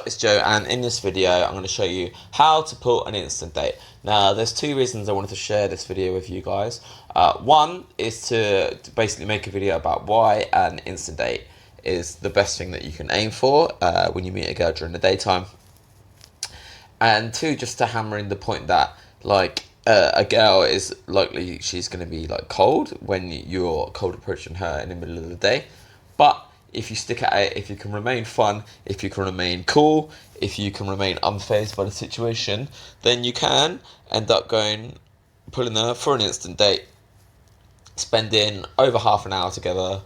It's Joe, and in this video I'm going to show you how to pull an instant date. Now there's two reasons I wanted to share this video with you guys. One is to basically make a video about why an instant date is the best thing that you can aim for when you meet a girl during the daytime. And two, just to hammer in the point that like a girl is likely she's going to be like cold when you're cold approaching her in the middle of the day. But if you stick at it, if you can remain fun, if you can remain cool, if you can remain unfazed by the situation, then you can end up pulling her for an instant date, spending over half an hour together,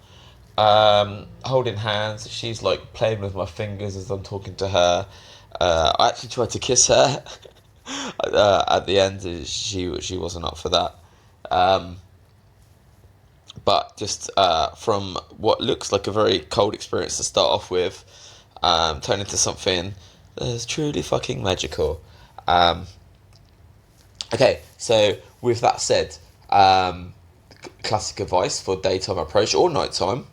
holding hands. She's like playing with my fingers as I'm talking to her. I actually tried to kiss her at the end. She wasn't up for that. But just from what looks like a very cold experience to start off with, turn into something that's truly fucking magical. Okay, so with that said, classic advice for daytime approach or nighttime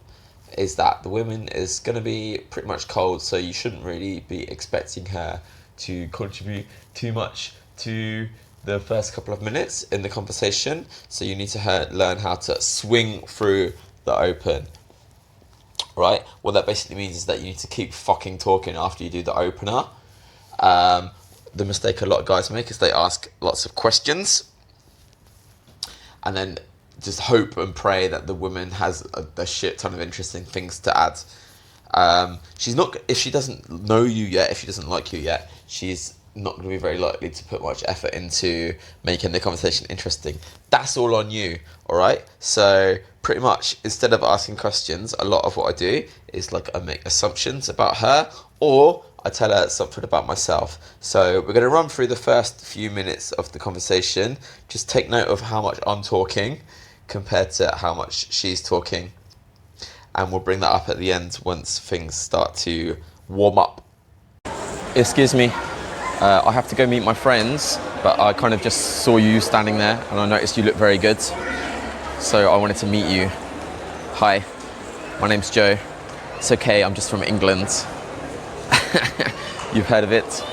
is that the woman is going to be pretty much cold, so you shouldn't really be expecting her to contribute too much to the first couple of minutes in the conversation. So you need to learn how to swing through the open, right? What that basically means is that you need to keep fucking talking after you do the opener. The mistake a lot of guys make is they ask lots of questions and then just hope and pray that the woman has a shit ton of interesting things to add. She's not, if she doesn't know you yet, if she doesn't like you yet, she's not going to be very likely to put much effort into making the conversation interesting. That's all on you, all right? So pretty much instead of asking questions, a lot of what I do is like I make assumptions about her, or I tell her something about myself. So we're going to run through the first few minutes of the conversation. Just take note of how much I'm talking compared to how much she's talking, and we'll bring that up at the end once things start to warm up. Excuse me. I have to go meet my friends, but I kind of just saw you standing there and I noticed you look very good. So I wanted to meet you. Hi, my name's Joe. It's okay, I'm just from England. You've heard of it?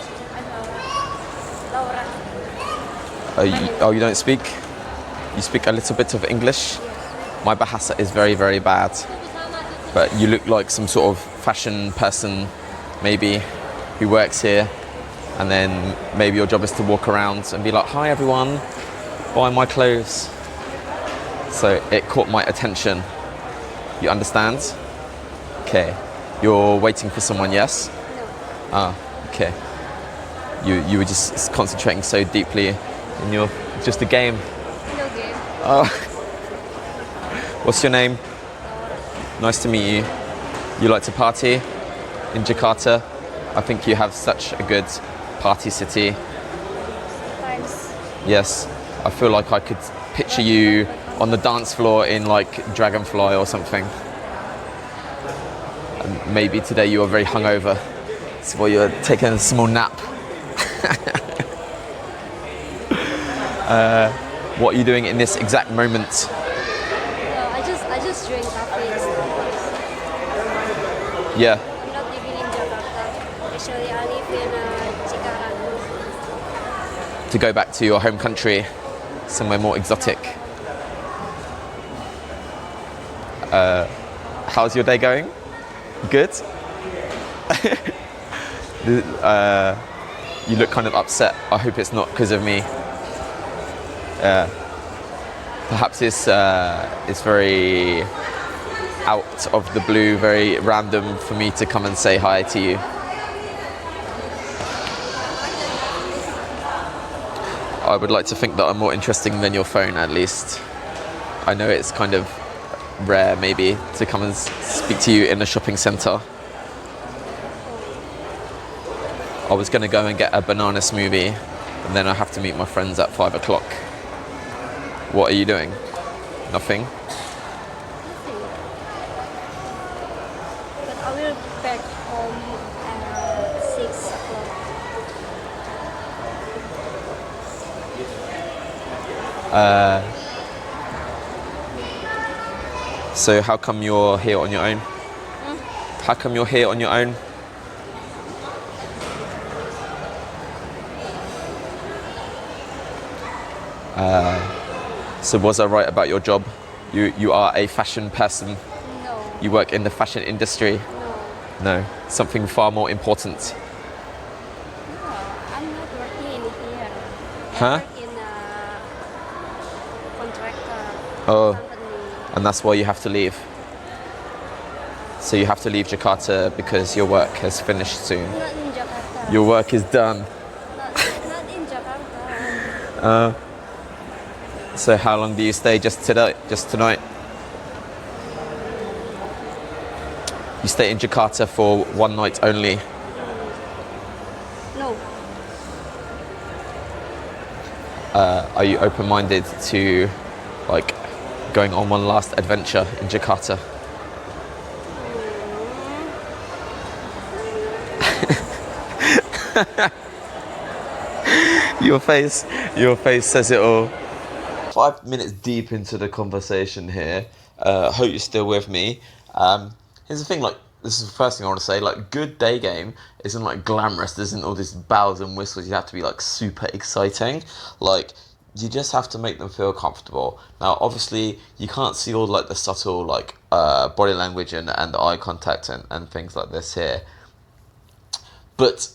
Oh, you don't speak? You speak a little bit of English? My Bahasa is very, very bad. But you look like some sort of fashion person, maybe, who works here. And then maybe your job is to walk around and be like, hi everyone, buy my clothes. So it caught my attention. You understand? Okay. You're waiting for someone, yes? No. Ah, okay. You were just concentrating so deeply in your, just a game. No game. Oh. What's your name? Nice to meet you. You like to party in Jakarta? I think you have such a good party city. Thanks. Yes, I feel like I could picture you on the dance floor in like Dragonfly or something. And maybe today you are very hungover, so while you're taking a small nap. What are you doing in this exact moment? I just drink coffee and stuff. Yeah. I'm not living in Jakarta. Actually, I live in To go back to your home country, somewhere more exotic. How's your day going? Good? You look kind of upset. I hope it's not because of me. Perhaps it's very out of the blue, very random for me to come and say hi to you. I would like to think that I'm more interesting than your phone, at least. I know it's kind of rare, maybe, to come and speak to you in a shopping centre. I was going to go and get a banana smoothie, and then I have to meet my friends at 5 o'clock. What are you doing? Nothing? But I will back home at 6 o'clock. So how come you're here on your own? How come you're here on your own? So was I right about your job? You are a fashion person. No. You work in the fashion industry. No. No, something far more important. No. I'm not working in here. I Huh? work in a contractor Oh, company. and that's why you have to leave. So you have to leave Jakarta because your work has finished soon. Not in Jakarta. Your work is done. Not in Jakarta. So how long do you stay? Just today? Just tonight? You stay in Jakarta for one night only. No. Are you open-minded to like going on one last adventure in Jakarta? Your face says it all. 5 minutes deep into the conversation here. Hope you're still with me. Here's the thing, like, this is the first thing I want to say, like, good day game isn't like glamorous, there isn't all these bells and whistles, you have to be like super exciting. Like, you just have to make them feel comfortable. Now, obviously, you can't see all like the subtle like body language and eye contact and things like this here. But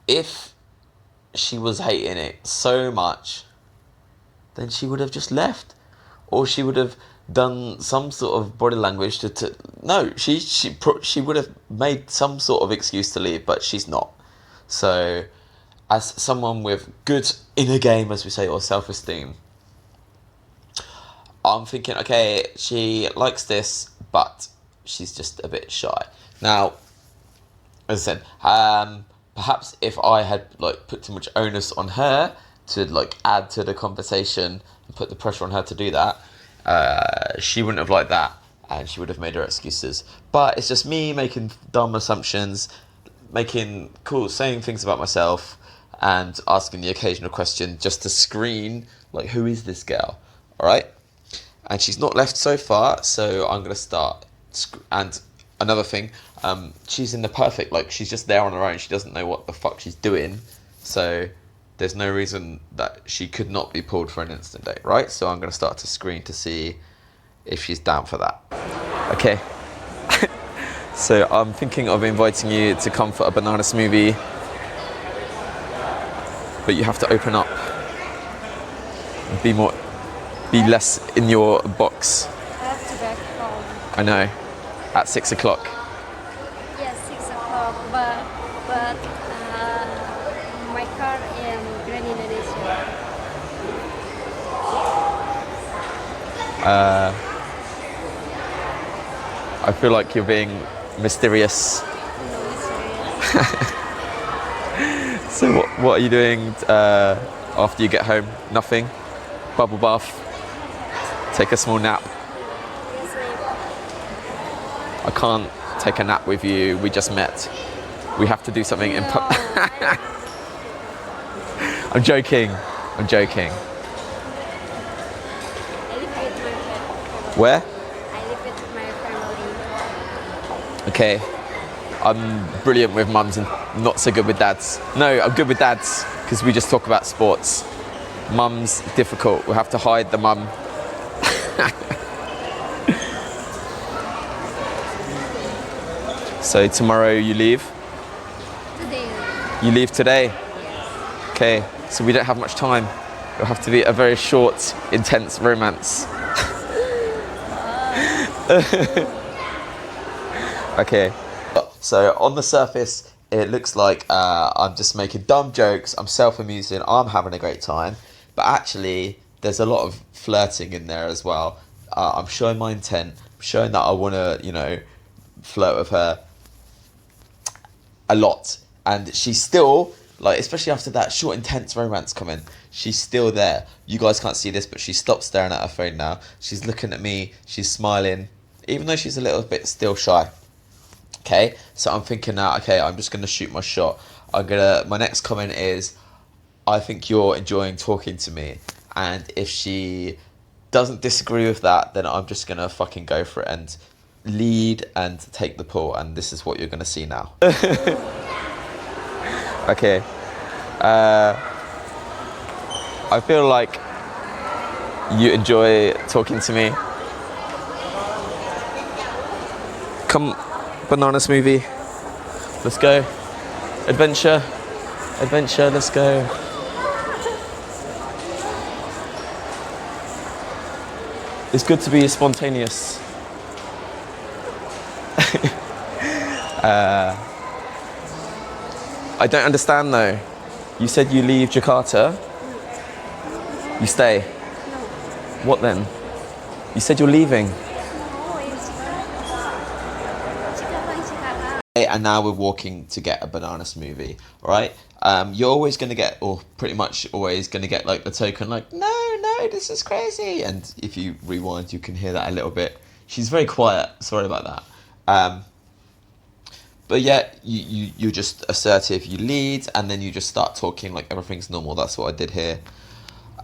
if she was hating it so much, then she would have just left, or she would have done some sort of body language to no, she would have made some sort of excuse to leave, but she's not. So, as someone with good inner game, as we say, or self-esteem, I'm thinking, okay, she likes this, but she's just a bit shy. Now, as I said, perhaps if I had like put too much onus on her to like add to the conversation and put the pressure on her to do that, she wouldn't have liked that, and she would have made her excuses. But it's just me making dumb assumptions, saying things about myself, and asking the occasional question just to screen like, who is this girl? All right, and she's not left so far, so I'm gonna start. And another thing, she's in the perfect, like, she's just there on her own. She doesn't know what the fuck she's doing, so there's no reason that she could not be pulled for an instant date, right? So I'm going to start to screen to see if she's down for that. Okay. So I'm thinking of inviting you to come for a banana smoothie, but you have to open up. Be less in your box. I have to back home. I know. At 6 o'clock. Yes, 6 o'clock, but my car in Grand Indonesia. I feel like you're being mysterious. No, it's serious. So what are you doing after you get home? Nothing? Bubble bath? Take a small nap? Yes, I can't take a nap with you. We just met. We have to do something in I'm joking. I live with my family. Where? I live with my family. Okay. I'm brilliant with mums and not so good with dads. No, I'm good with dads because we just talk about sports. Mum's difficult. We'll have to hide the mum. So tomorrow you leave? Today. You leave today? Okay, so we don't have much time. It'll have to be a very short, intense romance. Okay. So on the surface, it looks like I'm just making dumb jokes, I'm self-amusing, I'm having a great time. But actually, there's a lot of flirting in there as well. I'm showing my intent, I'm showing that I want to, flirt with her a lot. And she's still, like, especially after that short, intense romance comment, she's still there. You guys can't see this, but she stopped staring at her phone now. She's looking at me, she's smiling, even though she's a little bit still shy. Okay, so I'm thinking now, okay, I'm just going to shoot my shot. My next comment is, I think you're enjoying talking to me. And if she doesn't disagree with that, then I'm just going to fucking go for it and lead and take the pull. And this is what you're going to see now. Okay. I feel like you enjoy talking to me. Come, banana smoothie. Let's go. Adventure, let's go. It's good to be spontaneous. I don't understand though. You said you leave Jakarta. You stay. What then? You said you're leaving. And now we're walking to get a banana smoothie, all right? You're always going to get, or pretty much always going to get like the token like, no, this is crazy. And if you rewind, you can hear that a little bit. She's very quiet, sorry about that. But yeah, you're just assertive, you lead, and then you just start talking like everything's normal. That's what I did here.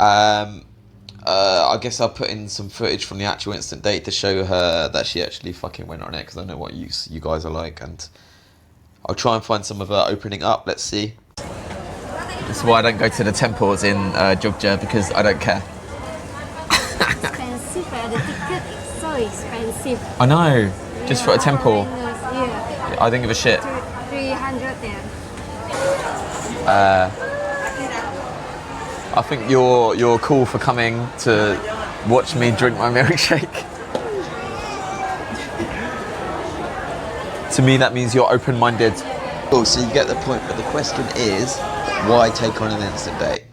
I guess I'll put in some footage from the actual instant date to show her that she actually fucking went on it, because I know what you guys are like, and I'll try and find some of her opening up. Let's see. That's why I don't go to the temples in Jogja, because I don't care. Expensive, the ticket is so expensive. I know, just for a temple. Yeah. I don't give a shit. 300 yen. I think you're cool for coming to watch me drink my milkshake. To me, that means you're open-minded. Cool, so you get the point, but the question is, why take on an instant date?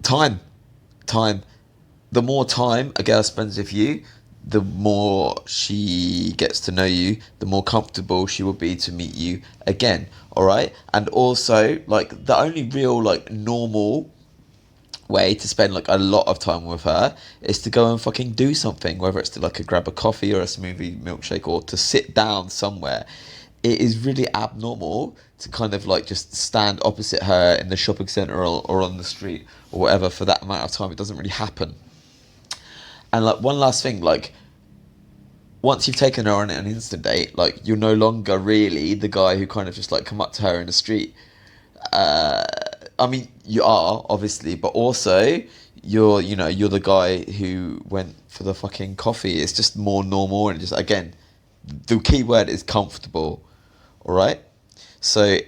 Time. The more time a girl spends with you, the more she gets to know you, the more comfortable she will be to meet you again, all right? And also, like, the only real, like, normal way to spend, like, a lot of time with her is to go and fucking do something, whether it's to, like, grab a coffee or a smoothie milkshake or to sit down somewhere. It is really abnormal to kind of, like, just stand opposite her in the shopping centre or on the street or whatever for that amount of time. It doesn't really happen. And, like, one last thing, like, once you've taken her on an instant date, like, you're no longer really the guy who kind of just, like, come up to her in the street. I mean, you are, obviously, but also, you're the guy who went for the fucking coffee. It's just more normal, and just, again, the key word is comfortable, all right? So,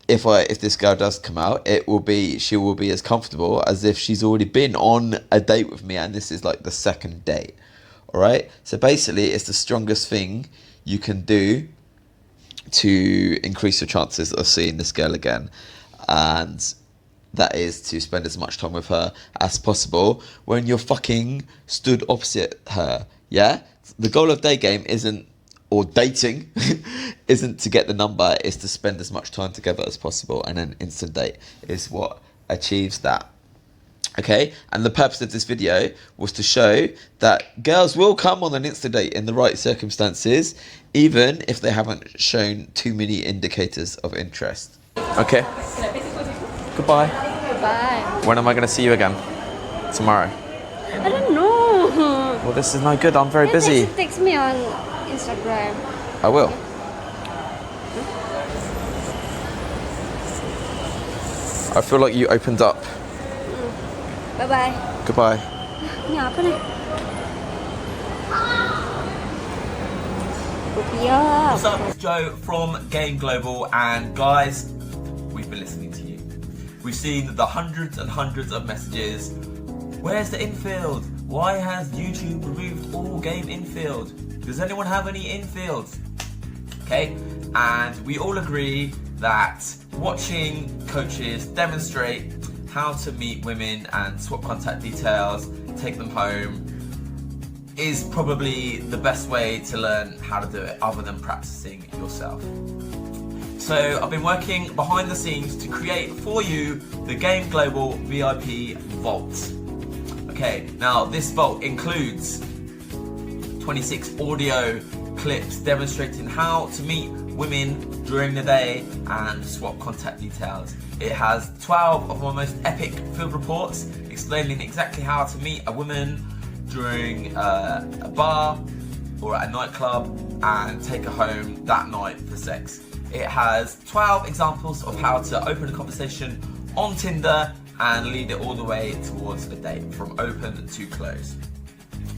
if this girl does come out, she will be as comfortable as if she's already been on a date with me, and this is like the second date, all right? So basically, it's the strongest thing you can do to increase your chances of seeing this girl again, and that is to spend as much time with her as possible when you're fucking stood opposite her, yeah? The goal of day game or dating isn't to get the number, it's to spend as much time together as possible, and an instant date is what achieves that. Okay, and the purpose of this video was to show that girls will come on an instant date in the right circumstances, even if they haven't shown too many indicators of interest. Okay, goodbye. Bye. When am I going to see you again? Tomorrow? I don't know. Well, this is no good, I'm very busy. Text me on Instagram. I will. I feel like you opened up. Bye-bye. Goodbye. Ini apa nih? Rupiah. What's up, it's Joe from Game Global, and guys, we've been listening to you. We've seen the hundreds and hundreds of messages. Where's the infield? Why has YouTube removed all game infield? Does anyone have any infields? Okay, and we all agree that watching coaches demonstrate how to meet women and swap contact details, take them home, is probably the best way to learn how to do it other than practicing yourself. So I've been working behind the scenes to create for you the Game Global VIP Vault. Okay, now this vault includes 26 audio clips demonstrating how to meet women during the day and swap contact details. It has 12 of my most epic field reports explaining exactly how to meet a woman during a bar or at a nightclub and take her home that night for sex. It has 12 examples of how to open a conversation on Tinder and lead it all the way towards a date from open to close.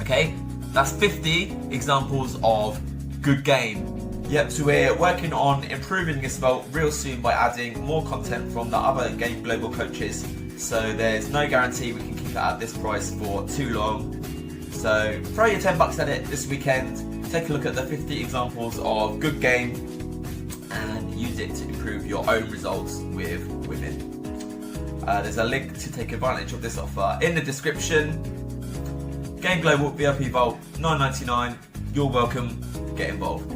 Okay, that's 50 examples of good game. Yep, so we're working on improving this vault real soon by adding more content from the other Game Global coaches. So there's no guarantee we can keep it at this price for too long. So throw your $10 at it this weekend, take a look at the 50 examples of good game and use it to improve your own results with women. There's a link to take advantage of this offer in the description. Game Global VIP Vault, $9.99. You're welcome. Get involved.